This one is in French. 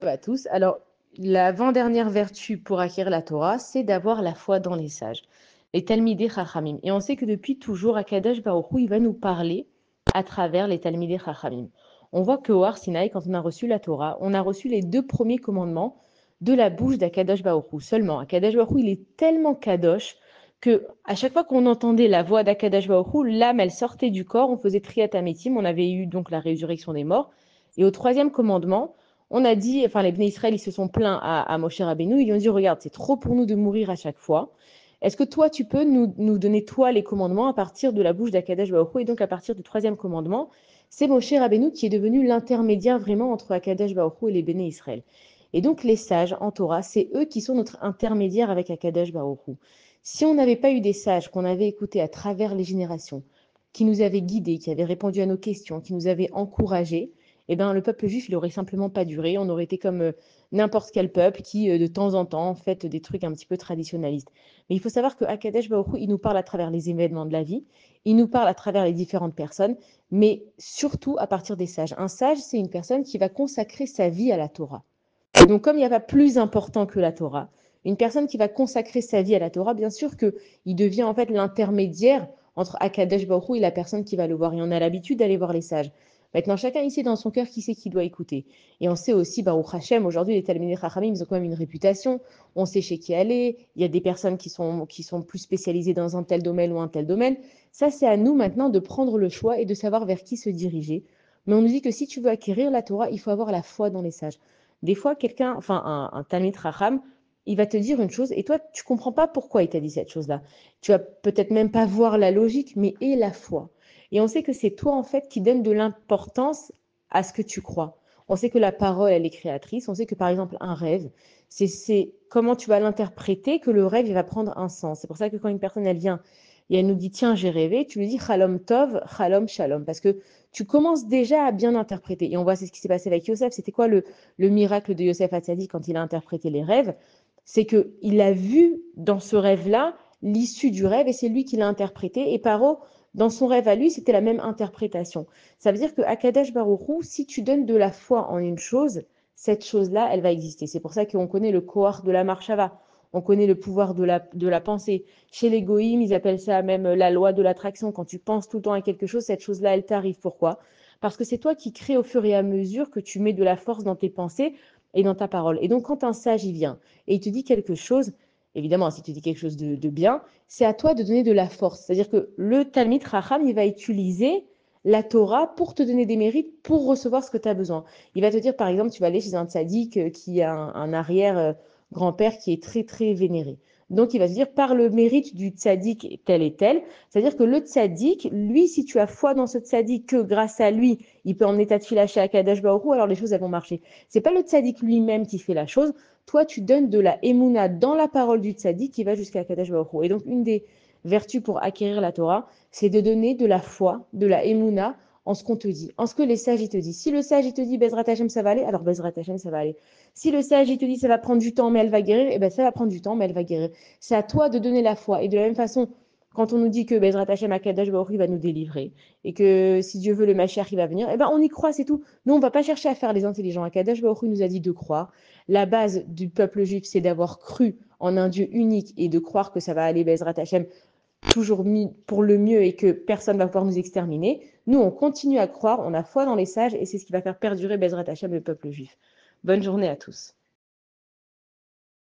à tous. Alors, l'avant-dernière vertu pour acquérir la Torah, c'est d'avoir la foi dans les sages, les Talmidei Chachamim. Et on sait que depuis toujours, Akadosh Baruch Hu, il va nous parler à travers les Talmidei Chachamim. On voit que au Har Sinaï, quand on a reçu la Torah, on a reçu les 2 premiers commandements de la bouche d'Akadosh Baruch Hu. Seulement, Akadosh Baruch Hu, il est tellement kadosh que à chaque fois qu'on entendait la voix d'Akadosh Baruch Hu, l'âme, elle sortait du corps, on faisait Triyat Ametim, on avait eu donc la résurrection des morts. Et au 3e commandement, on a dit, enfin les Bnei Israël, ils se sont plaints à Moshe Rabbeinu, ils lui ont dit, regarde, c'est trop pour nous de mourir à chaque fois. Est-ce que toi, tu peux nous donner, toi, les commandements à partir de la bouche d'Akadosh Baruch Hu? Et donc, à partir du 3e commandement, c'est Moshe Rabbeinu qui est devenu l'intermédiaire vraiment entre Akadosh Baruch Hu et les Bnei Israël. Et donc, les sages en Torah, c'est eux qui sont notre intermédiaire avec Akadosh Baruch Hu. Si on n'avait pas eu des sages qu'on avait écoutés à travers les générations, qui nous avaient guidés, qui avaient répondu à nos questions, qui nous avaient encouragés, eh ben, le peuple juif, il aurait simplement pas duré. On aurait été comme n'importe quel peuple qui, de temps en temps, fait des trucs un petit peu traditionnalistes. Mais il faut savoir que Akadosh Baruch Hu, il nous parle à travers les événements de la vie, il nous parle à travers les différentes personnes, mais surtout à partir des sages. Un sage, c'est une personne qui va consacrer sa vie à la Torah. Et donc, comme il n'y a pas plus important que la Torah, une personne qui va consacrer sa vie à la Torah, bien sûr qu'il devient en fait l'intermédiaire entre Akadosh Baruch Hu et la personne qui va le voir. Et on a l'habitude d'aller voir les sages. Maintenant, chacun ici dans son cœur qui sait qu'il doit écouter. Et on sait aussi, Baruch Hashem, aujourd'hui, les Talmidei Chachamim, ils ont quand même une réputation. On sait chez qui aller. Il y a des personnes qui sont plus spécialisées dans un tel domaine ou un tel domaine. Ça, c'est à nous maintenant de prendre le choix et de savoir vers qui se diriger. Mais on nous dit que si tu veux acquérir la Torah, il faut avoir la foi dans les sages. Des fois, quelqu'un, enfin un Talmid Chacham, il va te dire une chose et toi, tu comprends pas pourquoi il t'a dit cette chose-là. Tu vas peut-être même pas voir la logique, mais et la foi. Et on sait que c'est toi, en fait, qui donne de l'importance à ce que tu crois. On sait que la parole, elle est créatrice. On sait que, par exemple, un rêve, c'est comment tu vas l'interpréter que le rêve, il va prendre un sens. C'est pour ça que quand une personne, elle vient et elle nous dit, tiens, j'ai rêvé, tu lui dis, Chalom Tov, Chalom Shalom. Parce que tu commences déjà à bien interpréter. Et on voit, c'est ce qui s'est passé avec Yosef. C'était quoi le miracle de Yosef Hatzadik quand il a interprété les rêves? C'est qu'il a vu dans ce rêve-là l'issue du rêve et c'est lui qui l'a interprété. Et Paro, dans son rêve à lui, c'était la même interprétation. Ça veut dire que Akadosh Baruch Hu, si tu donnes de la foi en une chose, cette chose-là, elle va exister. C'est pour ça qu'on connaît le Kohar de la Marshava. On connaît le pouvoir de la pensée. Chez les Goïms, ils appellent ça même la loi de l'attraction. Quand tu penses tout le temps à quelque chose, cette chose-là, elle t'arrive. Pourquoi? Parce que c'est toi qui crées au fur et à mesure que tu mets de la force dans tes pensées et dans ta parole. Et donc, quand un sage, il vient et il te dit quelque chose, évidemment, si tu dis quelque chose de bien, c'est à toi de donner de la force. C'est-à-dire que le Talmid Chacham, il va utiliser la Torah pour te donner des mérites, pour recevoir ce que tu as besoin. Il va te dire, par exemple, tu vas aller chez un tzaddik qui a un arrière-grand-père qui est très, très vénéré. Donc, il va te dire, par le mérite du tzaddik tel et tel, c'est-à-dire que le tzaddik, lui, si tu as foi dans ce tzaddik, que grâce à lui, il peut emmener ta tefila chez Akadosh Baruch Hu, alors les choses, elles vont marcher. C'est pas le tzaddik lui-même qui fait la chose. Toi, tu donnes de la émouna dans la parole du tzaddik qui va jusqu'à Akadosh Baruch Hu. Et donc, une des vertus pour acquérir la Torah, c'est de donner de la foi, de la émouna en ce qu'on te dit, en ce que les sages ils te disent. Si le sage il te dit Bezrat Hashem ça va aller, alors Bezrat Hashem ça va aller. Si le sage il te dit ça va prendre du temps mais elle va guérir, eh ben ça va prendre du temps mais elle va guérir. C'est à toi de donner la foi. Et de la même façon, quand on nous dit que Bezrat Hashem Akadosh Baruch Hu va nous délivrer et que si Dieu veut le Mashiach il va venir, eh ben on y croit, c'est tout. Nous on va pas chercher à faire les intelligents. Akadosh Baruch Hu nous a dit de croire. La base du peuple juif c'est d'avoir cru en un Dieu unique et de croire que ça va aller Bezrat Hashem toujours mis pour le mieux et que personne ne va pouvoir nous exterminer. Nous, on continue à croire, on a foi dans les sages et c'est ce qui va faire perdurer Bezrat Hashem, le peuple juif. Bonne journée à tous.